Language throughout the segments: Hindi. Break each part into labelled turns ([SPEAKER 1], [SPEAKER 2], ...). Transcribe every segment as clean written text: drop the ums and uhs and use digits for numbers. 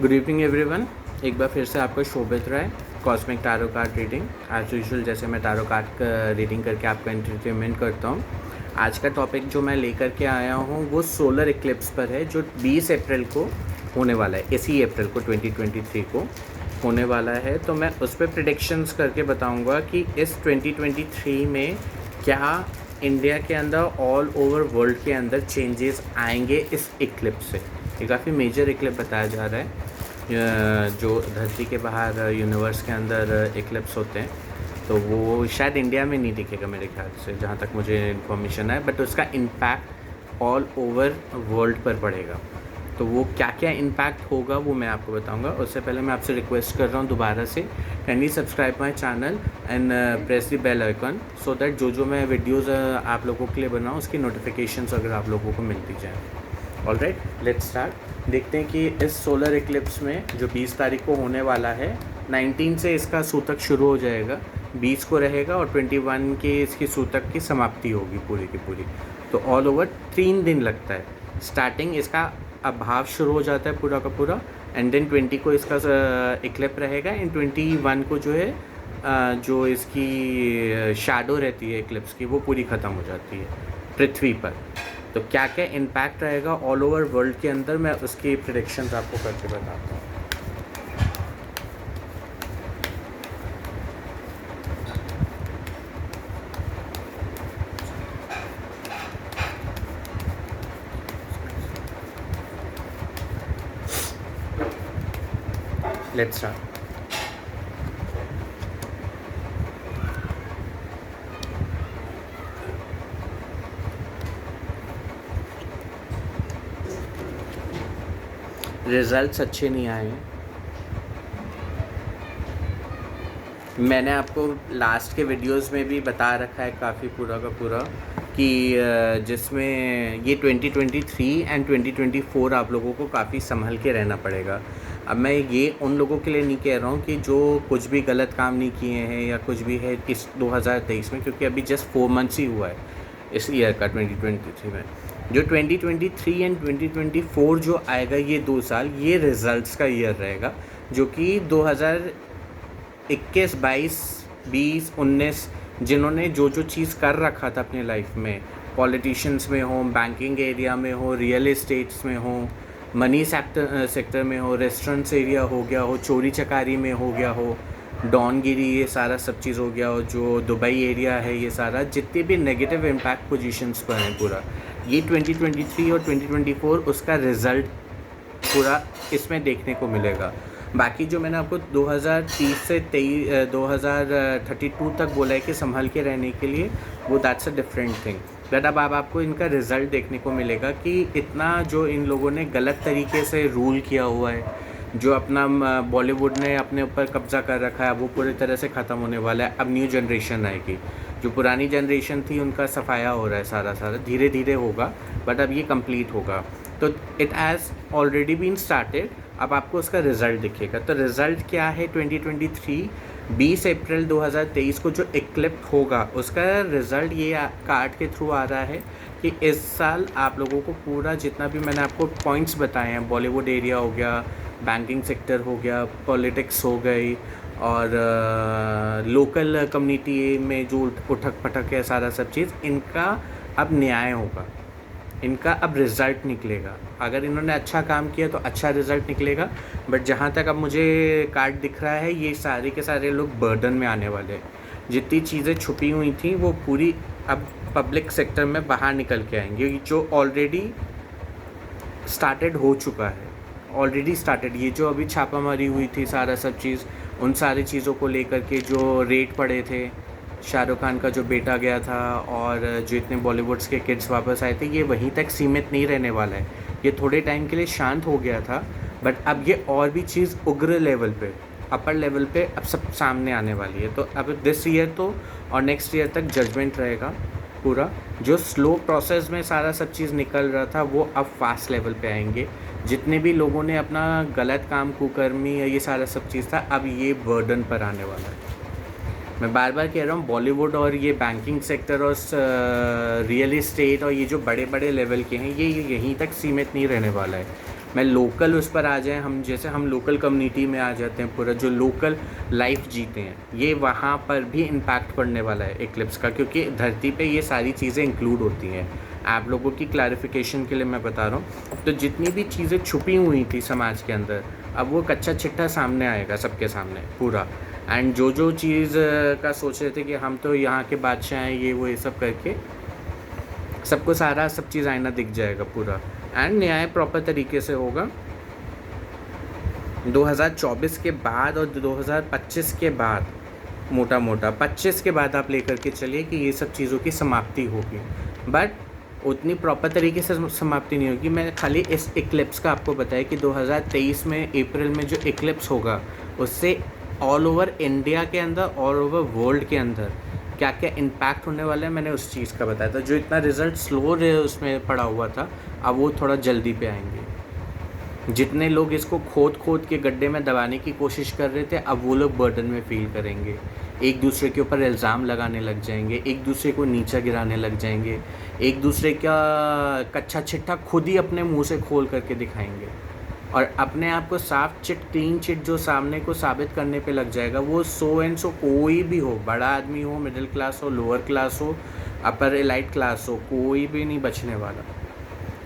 [SPEAKER 1] Good evening everyone. एक बार फिर से आपका Shobhit Rai cosmic tarot card reading. As usual जैसे मैं टैरो कार्ड रीडिंग करके आपका एंटरटेनमेंट करता हूँ। आज का टॉपिक जो मैं लेकर के आया हूँ वो सोलर इक्लिप्स पर है, जो 20 अप्रैल को होने वाला है। इसी अप्रैल को 2023 को होने वाला है। तो मैं उस पर प्रेडिक्शंस करके बताऊँगा कि इस 2023 में क्या इंडिया के अंदर ऑल ओवर वर्ल्ड के अंदर चेंजेस आएंगे इस इक्लिप्स से। ये काफ़ी मेजर इक्लिप्स बताया जा रहा है। जो धरती के बाहर यूनिवर्स के अंदर इक्लिप्स होते हैं तो वो शायद इंडिया में नहीं दिखेगा मेरे ख्याल से, जहाँ तक मुझे इन्फॉर्मेशन है, बट उसका इम्पैक्ट ऑल ओवर वर्ल्ड पर पड़ेगा। तो वो क्या क्या इम्पैक्ट होगा वो मैं आपको बताऊंगा। उससे पहले मैं आपसे रिक्वेस्ट कर रहा हूँ दोबारा से, kindly subscribe my channel and press the bell icon so that जो मैं वीडियोज़ आप लोगों के लिए बनाऊँ उसकी नोटिफिकेशंस अगर आप लोगों को मिलती जाए। Alright, let's start. देखते हैं कि इस सोलर इक्लिप्स में जो 20 तारीख को होने वाला है, 19 से इसका सूतक शुरू हो जाएगा, 20 को रहेगा और 21 के इसकी सूतक की समाप्ति होगी पूरी की पूरी। तो ऑल ओवर 3 दिन लगता है। स्टार्टिंग इसका अभाव शुरू हो जाता है पूरा का पूरा, एंड देन 20 को इसका इक्लिप रहेगा, एंड 21 को जो है जो इसकी शैडो रहती है इक्लिप्स की वो पूरी ख़त्म हो जाती है पृथ्वी पर। तो क्या क्या इम्पैक्ट रहेगा ऑल ओवर वर्ल्ड के अंदर, मैं उसकी प्रेडिक्शंस आपको करके बताता हूँ। Let's start. रिज़ल्ट्स अच्छे नहीं आए हैं। मैंने आपको लास्ट के वीडियोस में भी बता रखा है काफ़ी पूरा का पूरा कि जिसमें ये 2023 एंड 2024 आप लोगों को काफ़ी संभल के रहना पड़ेगा। अब मैं ये उन लोगों के लिए नहीं कह रहा हूँ कि जो कुछ भी गलत काम नहीं किए हैं या कुछ भी है इस 2023 में, क्योंकि अभी जस्ट 4 मंथ्स ही हुआ है इस ईयर का 2023 में। जो 2023 एंड 2024 जो आएगा, ये 2 साल ये रिज़ल्ट्स का ईयर रहेगा, जो कि 2021, 22, 20, 19 जिन्होंने जो चीज़ कर रखा था अपने लाइफ में, पॉलिटिशियंस में हो, बैंकिंग एरिया में हो, रियल एस्टेट्स में हो, मनी सेक्टर में हो, रेस्टोरेंट्स एरिया हो गया हो, चोरी चकारी में हो गया हो, डॉनगिरी, ये सारा सब चीज़ हो गया हो, जो दुबई एरिया है, ये सारा जितने भी नेगेटिव इम्पैक्ट पोजीशंस पर हैं पूरा, ये 2023 और 2024 उसका रिज़ल्ट पूरा इसमें देखने को मिलेगा। बाकी जो मैंने आपको 2030 से 2032 तक बोला है कि संभल के रहने के लिए, वो that's a different thing. But अब आपको इनका रिज़ल्ट देखने को मिलेगा कि इतना जो इन लोगों ने गलत तरीके से रूल किया हुआ है, जो अपना बॉलीवुड ने अपने ऊपर कब्ज़ा कर रखा है, वो पूरी तरह से ख़त्म होने वाला है। अब न्यू जनरेशन आएगी, जो पुरानी जनरेशन थी उनका सफाया हो रहा है, सारा धीरे धीरे होगा, बट अब ये कंप्लीट होगा। तो it has already been started. अब आपको उसका रिज़ल्ट दिखेगा। तो रिज़ल्ट क्या है 2023 20 अप्रैल 2023 को जो इक्लिप्स होगा उसका रिज़ल्ट ये कार्ड के थ्रू आ रहा है कि इस साल आप लोगों को पूरा जितना भी मैंने आपको पॉइंट्स बताए हैं, बॉलीवुड एरिया हो गया, बैंकिंग सेक्टर हो गया, पॉलिटिक्स हो गई, और लोकल कम्युनिटी में जो उठक पटक है, सारा सब चीज़, इनका अब न्याय होगा, इनका अब रिज़ल्ट निकलेगा। अगर इन्होंने अच्छा काम किया तो अच्छा रिज़ल्ट निकलेगा, बट जहाँ तक अब मुझे कार्ड दिख रहा है, ये सारे के सारे लोग बर्डन में आने वाले हैं। जितनी चीज़ें छुपी हुई थी वो पूरी अब पब्लिक सेक्टर में बाहर निकल के आएंगे, जो ऑलरेडी स्टार्टेड हो चुका है। ऑलरेडी स्टार्टेड, ये जो अभी छापामारी हुई थी, सारा सब चीज़, उन सारी चीज़ों को लेकर के जो रेट पड़े थे, शाहरुख खान का जो बेटा गया था और जो इतने बॉलीवुड्स के किड्स वापस आए थे, ये वहीं तक सीमित नहीं रहने वाला है। ये थोड़े टाइम के लिए शांत हो गया था, बट अब ये और भी चीज़ उग्र लेवल पे, अपर लेवल पे अब सब सामने आने वाली है। तो अब दिस ईयर तो और नेक्स्ट ईयर तक जजमेंट रहेगा पूरा। जो स्लो प्रोसेस में सारा सब चीज़ निकल रहा था वो अब फास्ट लेवल पे आएंगे। जितने भी लोगों ने अपना गलत काम, कुकर्मी या ये सारा सब चीज़ था, अब ये बर्डन पर आने वाला है। मैं बार बार कह रहा हूँ, बॉलीवुड और ये बैंकिंग सेक्टर और रियल इस्टेट और ये जो बड़े बड़े लेवल के हैं, ये यहीं तक सीमित नहीं रहने वाला है। मैं लोकल उस पर आ जाए, हम जैसे हम लोकल कम्युनिटी में आ जाते हैं, पूरा जो लोकल लाइफ जीते हैं, ये वहाँ पर भी इम्पैक्ट पड़ने वाला है एक्लिप्स का, क्योंकि धरती पे ये सारी चीज़ें इंक्लूड होती हैं। आप लोगों की क्लैरिफिकेशन के लिए मैं बता रहा हूँ, तो जितनी भी चीज़ें छुपी हुई थी समाज के अंदर, अब वो कच्चा चिट्ठा सामने आएगा सबके सामने पूरा। एंड जो चीज़ का सोच रहे थे कि हम तो यहाँ के बादशाह हैं, ये वो ये सब करके, सबको सारा सब चीज़ आईना दिख जाएगा पूरा। एंड न्याय प्रॉपर तरीके से होगा 2024 के बाद और 2025 के बाद, मोटा 25 के बाद आप लेकर के चलिए कि ये सब चीज़ों की समाप्ति होगी, बट उतनी प्रॉपर तरीके से समाप्ति नहीं होगी। मैं खाली इस इक्लिप्स का आपको बताया कि 2023 में अप्रैल में जो इक्लिप्स होगा, उससे ऑल ओवर इंडिया के अंदर, ऑल ओवर वर्ल्ड के अंदर क्या क्या इम्पैक्ट होने वाला है, मैंने उस चीज़ का बताया था। जो इतना रिज़ल्ट स्लो उसमें पड़ा हुआ था, अब वो थोड़ा जल्दी पे आएंगे। जितने लोग इसको खोद के गड्ढे में दबाने की कोशिश कर रहे थे, अब वो लोग बर्डन में फील करेंगे, एक दूसरे के ऊपर इल्ज़ाम लगाने लग जाएंगे, एक दूसरे को नीचा गिराने लग जाएंगे, एक दूसरे का कच्चा चिट्ठा खुद ही अपने मुंह से खोल करके दिखाएंगे, और अपने आप को साफ चिट, क्लीन चिट जो सामने को साबित करने पे लग जाएगा, वो 100 एंड 100 कोई भी हो, बड़ा आदमी हो, मिडिल क्लास हो, लोअर क्लास हो, अपर एलाइट क्लास हो, कोई भी नहीं बचने वाला।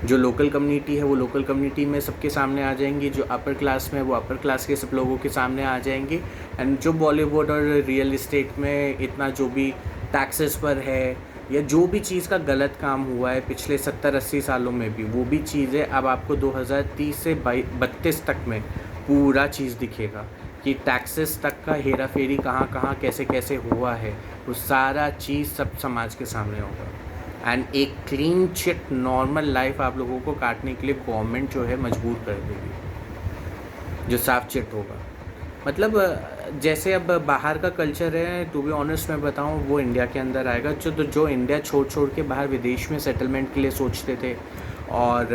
[SPEAKER 1] जो लोकल कम्युनिटी है वो लोकल कम्युनिटी में सबके सामने आ जाएंगी, जो अपर क्लास में वो अपर क्लास के सब लोगों के सामने आ जाएंगे। एंड जो बॉलीवुड और रियल इस्टेट में इतना जो भी टैक्सेस पर है, या जो भी चीज़ का गलत काम हुआ है पिछले 70-80 सालों में भी, वो भी चीज़ें अब आपको 2030 से 32 तक में पूरा चीज़ दिखेगा कि टैक्सेस तक का हेरा फेरी कहाँ कहाँ कैसे कैसे हुआ है, वो सारा चीज़ सब समाज के सामने होगा। एंड एक क्लीन चिट नॉर्मल लाइफ आप लोगों को काटने के लिए गवर्नमेंट जो है मजबूर कर देगी, जो साफ चिट होगा। मतलब जैसे अब बाहर का कल्चर है, टू बी ऑनेस्ट मैं बताऊं, वो इंडिया के अंदर आएगा। जो इंडिया छोड़ के बाहर विदेश में सेटलमेंट के लिए सोचते थे, और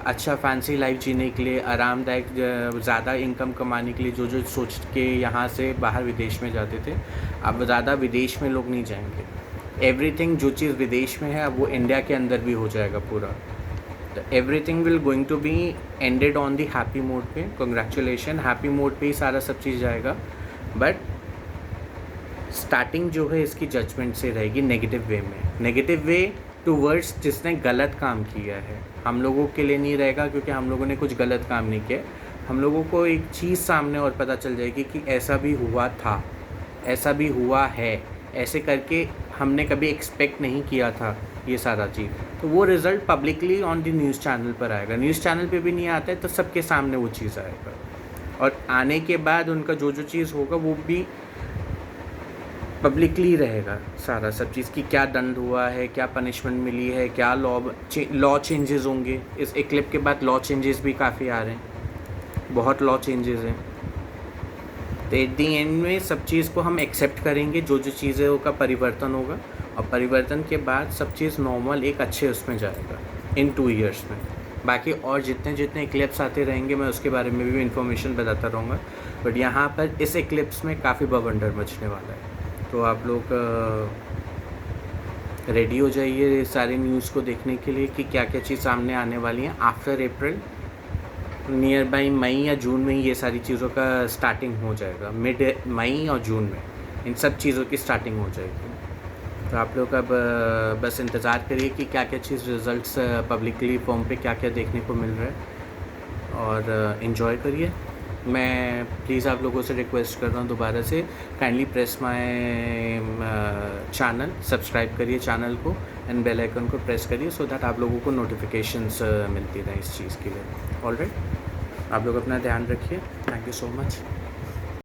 [SPEAKER 1] अच्छा फैंसी लाइफ जीने के लिए, आरामदायक ज़्यादा इनकम कमाने के लिए जो सोच के यहाँ से बाहर विदेश में जाते थे, अब ज़्यादा विदेश में लोग नहीं जाएंगे। एवरीथिंग जो चीज़ विदेश में है, अब वो इंडिया के अंदर भी हो जाएगा पूरा। तो everything will going to be ended on the happy mode पे। कंग्रेचुलेशन, हैप्पी मोड पे ही सारा सब चीज़ जाएगा। बट स्टार्टिंग जो है इसकी जजमेंट से रहेगी नेगेटिव वे में, नेगेटिव वे टूवर्ड्स जिसने गलत काम किया है। हम लोगों के लिए नहीं रहेगा, क्योंकि हम लोगों ने कुछ गलत काम नहीं किया। हम लोगों को एक चीज़ सामने और पता चल जाएगी कि ऐसा भी हुआ था, ऐसा भी हुआ है, ऐसे करके हमने कभी एक्सपेक्ट नहीं किया था ये सारा चीज़। तो वो result publicly on the news channel पर आएगा। न्यूज़ चैनल पे भी नहीं आता है तो सबके सामने वो चीज़ आएगा, और आने के बाद उनका जो चीज़ होगा वो भी पब्लिकली रहेगा सारा सब चीज़, कि क्या दंड हुआ है, क्या पनिशमेंट मिली है, क्या लॉ चेंजेस होंगे। इस इक्लिप के बाद लॉ चेंजेस भी काफ़ी आ रहे हैं, बहुत लॉ चेंजेस हैं। तो एट दी एंड में सब चीज़ को हम एक्सेप्ट करेंगे, जो चीज़ें का परिवर्तन होगा, और परिवर्तन के बाद सब चीज़ नॉर्मल एक अच्छे उसमें जाएगा इन 2 ईयर्स में। बाकी और जितने इक्लिप्स आते रहेंगे मैं उसके बारे में भी इन्फॉर्मेशन बताता रहूँगा। बट यहाँ पर इस इक्लिप्स में काफ़ी बवंडर मचने वाला है, तो आप लोग रेडी हो जाइए सारे न्यूज़ को देखने के लिए कि क्या क्या चीज़ सामने आने वाली हैं। आफ्टर अप्रैल, नियर बाई मई या जून में ही ये सारी चीज़ों का स्टार्टिंग हो जाएगा। मिड मई और जून में इन सब चीज़ों की स्टार्टिंग हो जाएगी। तो आप लोग अब बस इंतज़ार करिए कि क्या क्या चीज़ रिज़ल्ट्स पब्लिकली फॉर्म पे क्या क्या देखने को मिल रहा है, और इन्जॉय करिए। मैं प्लीज़ आप लोगों से रिक्वेस्ट कर रहा हूँ दोबारा से, kindly press my channel, subscribe करिए चैनल को, एंड बेल आइकन को प्रेस करिए, सो दैट आप लोगों को नोटिफिकेशंस मिलती रहें इस चीज़ के लिए। ऑलराइट, आप लोग अपना ध्यान रखिए। Thank you so much.